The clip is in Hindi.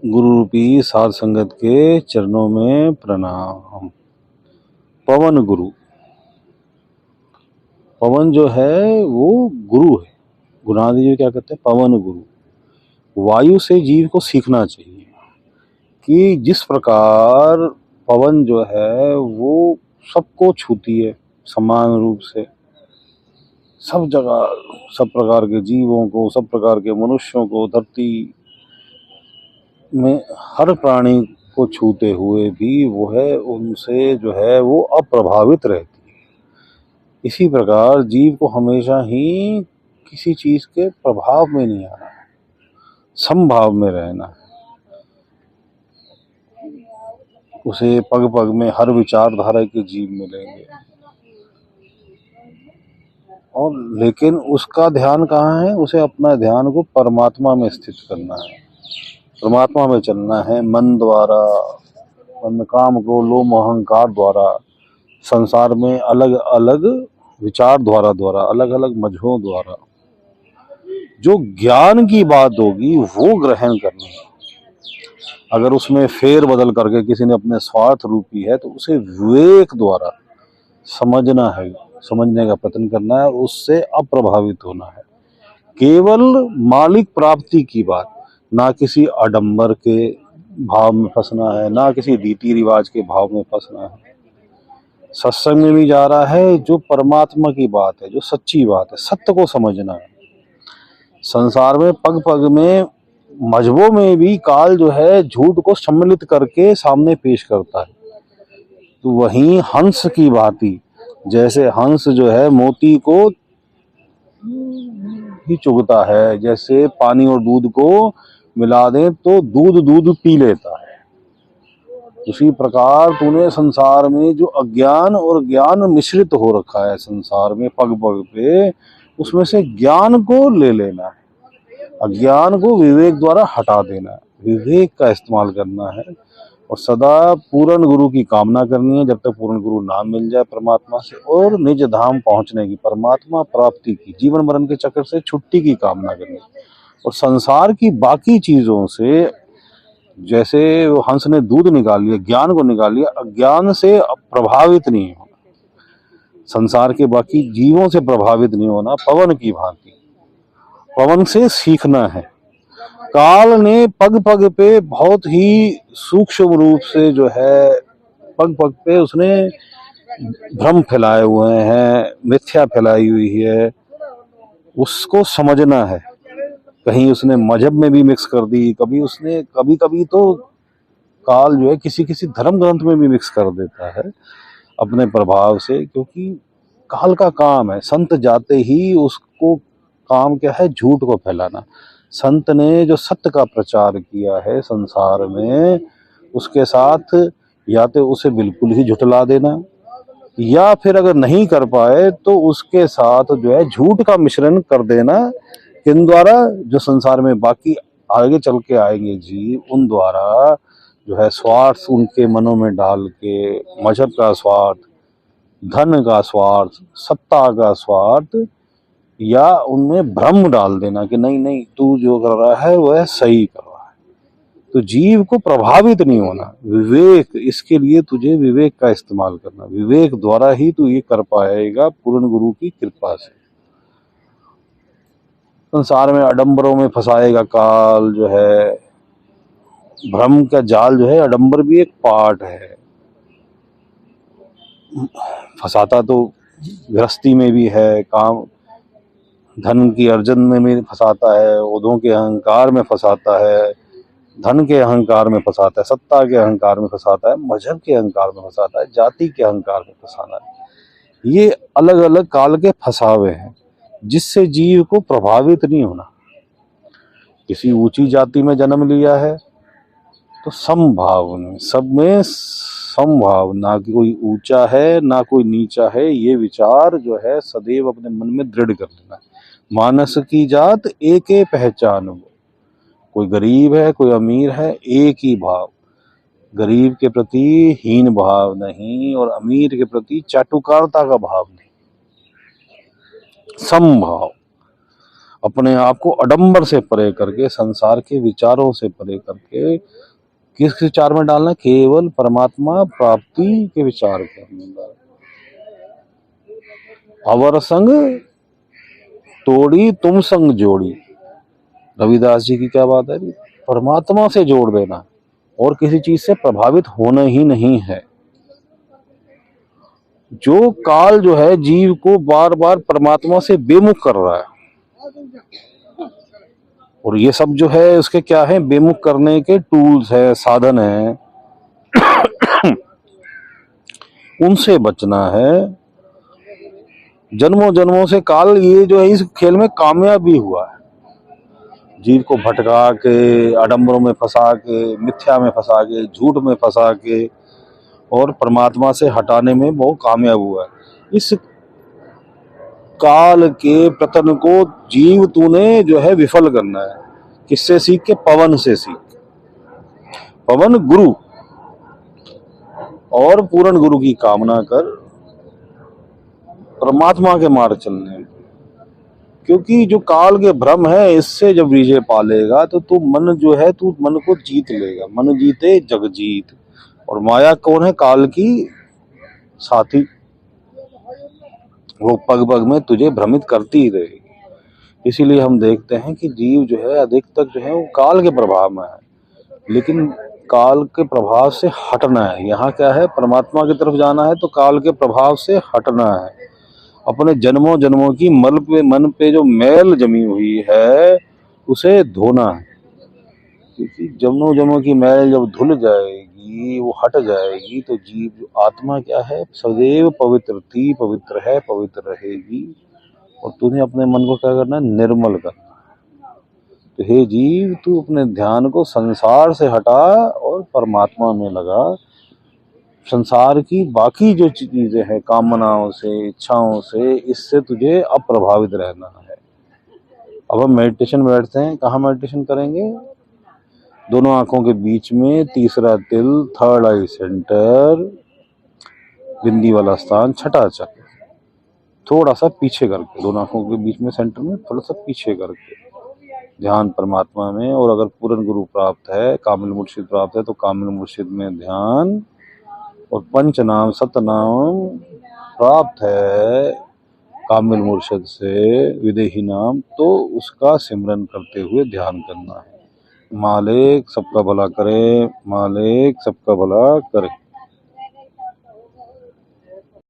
गुरु रूपी साध संगत के चरणों में प्रणाम। पवन गुरु, पवन जो है वो गुरु है। गुरुनानक जी क्या कहते हैं? पवन गुरु। वायु से जीव को सीखना चाहिए कि जिस प्रकार पवन जो है वो सबको छूती है समान रूप से, सब जगह सब प्रकार के जीवों को, सब प्रकार के मनुष्यों को, धरती में हर प्राणी को छूते हुए भी वो है उनसे जो है वो अप्रभावित रहती है। इसी प्रकार जीव को हमेशा ही किसी चीज के प्रभाव में नहीं आना है, समभाव में रहना है। उसे पग पग में हर विचारधारा के जीव मिलेंगे, और लेकिन उसका ध्यान कहाँ है? उसे अपना ध्यान को परमात्मा में स्थित करना है, परमात्मा में चलना है। मन द्वारा, मन काम को लोभ अहंकार द्वारा, संसार में अलग अलग विचारधारा अलग अलग मजहों द्वारा जो ज्ञान की बात होगी वो ग्रहण करनी है। अगर उसमें फेर बदल करके किसी ने अपने स्वार्थ रूपी है तो उसे विवेक द्वारा समझना है, समझने का प्रयत्न करना है, उससे अप्रभावित होना है। केवल मालिक प्राप्ति की बात, ना किसी आडंबर के भाव में फंसना है, ना किसी रीति रिवाज के भाव में फंसना है। सत्संग में भी जा रहा है जो परमात्मा की बात है, जो सच्ची बात है, सत्य को समझना है। संसार में पग पग में मजहबों में भी काल जो है झूठ को सम्मिलित करके सामने पेश करता है। तो वहीं हंस की भांति, जैसे हंस जो है मोती को ही चुगता है, जैसे पानी और दूध को मिला दें तो दूध दूध पी लेता है, उसी प्रकार तूने संसार में जो अज्ञान और ज्ञान मिश्रित हो रखा है संसार में पग पग पे, उसमें से ज्ञान को ले लेना है, अज्ञान को विवेक द्वारा हटा देना है, विवेक का इस्तेमाल करना है। और सदा पूर्ण गुरु की कामना करनी है, जब तक पूर्ण गुरु ना मिल जाए परमात्मा से, और निज धाम पहुंचने की, परमात्मा प्राप्ति की, जीवन मरण के चक्कर से छुट्टी की कामना करनी है। और संसार की बाकी चीजों से, जैसे वो हंस ने दूध निकाल लिया, ज्ञान को निकाल लिया, अज्ञान से प्रभावित नहीं होना, संसार के बाकी जीवों से प्रभावित नहीं होना, पवन की भांति पवन से सीखना है। काल ने पग पग पे बहुत ही सूक्ष्म रूप से जो है पग पग पे उसने भ्रम फैलाए हुए हैं, मिथ्या फैलाई हुई है, उसको समझना है। कहीं उसने मजहब में भी मिक्स कर दी, कभी उसने कभी कभी तो काल जो है किसी किसी धर्म ग्रंथ में भी मिक्स कर देता है अपने प्रभाव से, क्योंकि काल का काम है, संत जाते ही उसको काम क्या है? झूठ को फैलाना। संत ने जो सत्य का प्रचार किया है संसार में, उसके साथ या तो उसे बिल्कुल ही झुठला देना, या फिर अगर नहीं कर पाए तो उसके साथ जो है झूठ का मिश्रण कर देना, किन द्वारा? जो संसार में बाकी आगे चल के आएंगे जीव, उन द्वारा जो है स्वार्थ उनके मनों में डाल के, मजहब का स्वार्थ, धन का स्वार्थ, सत्ता का स्वार्थ, या उनमें भ्रम डाल देना कि नहीं नहीं तू जो कर रहा है वह सही कर रहा है। तो जीव को प्रभावित नहीं होना, विवेक, इसके लिए तुझे विवेक का इस्तेमाल करना, विवेक द्वारा ही तू ये कर पाएगा पूर्ण गुरु की कृपा से। संसार में आडंबरों में फंसाएगा काल जो है, भ्रम का जाल जो है, आडंबर भी एक पार्ट है, फंसाता तो गृहस्थी में भी है, काम धन की अर्जन में भी फंसाता है, ओदों के अहंकार में फंसाता है, धन के अहंकार में फंसाता है, सत्ता के अहंकार में फंसाता है, मजहब के अहंकार में फंसाता है, जाति के अहंकार में फंसाना है। ये अलग अलग काल के फंसावे हैं जिससे जीव को प्रभावित नहीं होना। किसी ऊंची जाति में जन्म लिया है तो समभाव में, सब में समभाव, ना कि कोई ऊंचा है ना कोई नीचा है, ये विचार जो है सदैव अपने मन में दृढ़ कर लेना है। मानस की जात एक पहचान, वो कोई गरीब है कोई अमीर है, एक ही भाव, गरीब के प्रति हीन भाव नहीं और अमीर के प्रति चाटुकारता का भाव नहीं, समभाव। अपने आप को आडंबर से परे करके, संसार के विचारों से परे करके किस विचार में डालना? केवल परमात्मा प्राप्ति के विचार के अंदर। अवर संग तोड़ी तुम संग जोड़ी, रविदास जी की क्या बात है? परमात्मा से जोड़ देना और किसी चीज से प्रभावित होना ही नहीं है। जो काल जो है जीव को बार बार परमात्मा से बेमुख कर रहा है, और ये सब जो है उसके क्या है? बेमुख करने के टूल्स है, साधन है, उनसे बचना है। जन्मों जन्मों से काल ये जो है इस खेल में कामयाब भी हुआ है, जीव को भटका के, आडंबरों में फंसा के, मिथ्या में फंसा के, झूठ में फंसा के और परमात्मा से हटाने में वो कामयाब हुआ है। इस काल के पतन को जीव तूने जो है विफल करना है। किससे सीख के? पवन से सीख। पवन गुरु और पूर्ण गुरु की कामना कर परमात्मा के मार्ग चलने में। क्योंकि जो काल के भ्रम है इससे जब विजय पालेगा तो तू मन जो है तू मन को जीत लेगा। मन जीते जग जीत। और माया कौन है? काल की साथी, वो पग पग में तुझे भ्रमित करती ही रहेगी। इसीलिए हम देखते हैं कि जीव जो है अधिक तक जो है वो काल के प्रभाव में है, लेकिन काल के प्रभाव से हटना है। यहाँ क्या है? परमात्मा की तरफ जाना है तो काल के प्रभाव से हटना है। अपने जन्मों जन्मों की मन पे जो मैल जमी हुई है उसे धोना है। क्योंकि जन्मों जन्मों की मैल जब धुल जाएगी, वो हट जाएगी, तो जीव जो आत्मा क्या है? सदैव पवित्र थी, पवित्र है, पवित्र रहेगी। और तूने अपने मन को क्या करना है? निर्मल करना। तो हे जीव, तू अपने ध्यान को संसार से हटा और परमात्मा में लगा। संसार की बाकी जो चीजें हैं, कामनाओं से, इच्छाओं से, इससे तुझे अप्रभावित रहना है। अब हम मेडिटेशन बैठते हैं। कहाँ मेडिटेशन करेंगे? दोनों आंखों के बीच में, तीसरा तिल, थर्ड आई सेंटर, बिंदी वाला स्थान, छठा चक्र, थोड़ा सा पीछे करके, दोनों आंखों के बीच में सेंटर में थोड़ा सा पीछे करके ध्यान परमात्मा में। और अगर पूर्ण गुरु प्राप्त है, कामिल मुर्शिद प्राप्त है, तो कामिल मुर्शिद में ध्यान। और पंच नाम सतनाम प्राप्त है कामिल मुर्शिद से, विदेही नाम, तो उसका सिमरन करते हुए ध्यान करना है। मालिक सबका भला करे, मालिक सबका भला करे।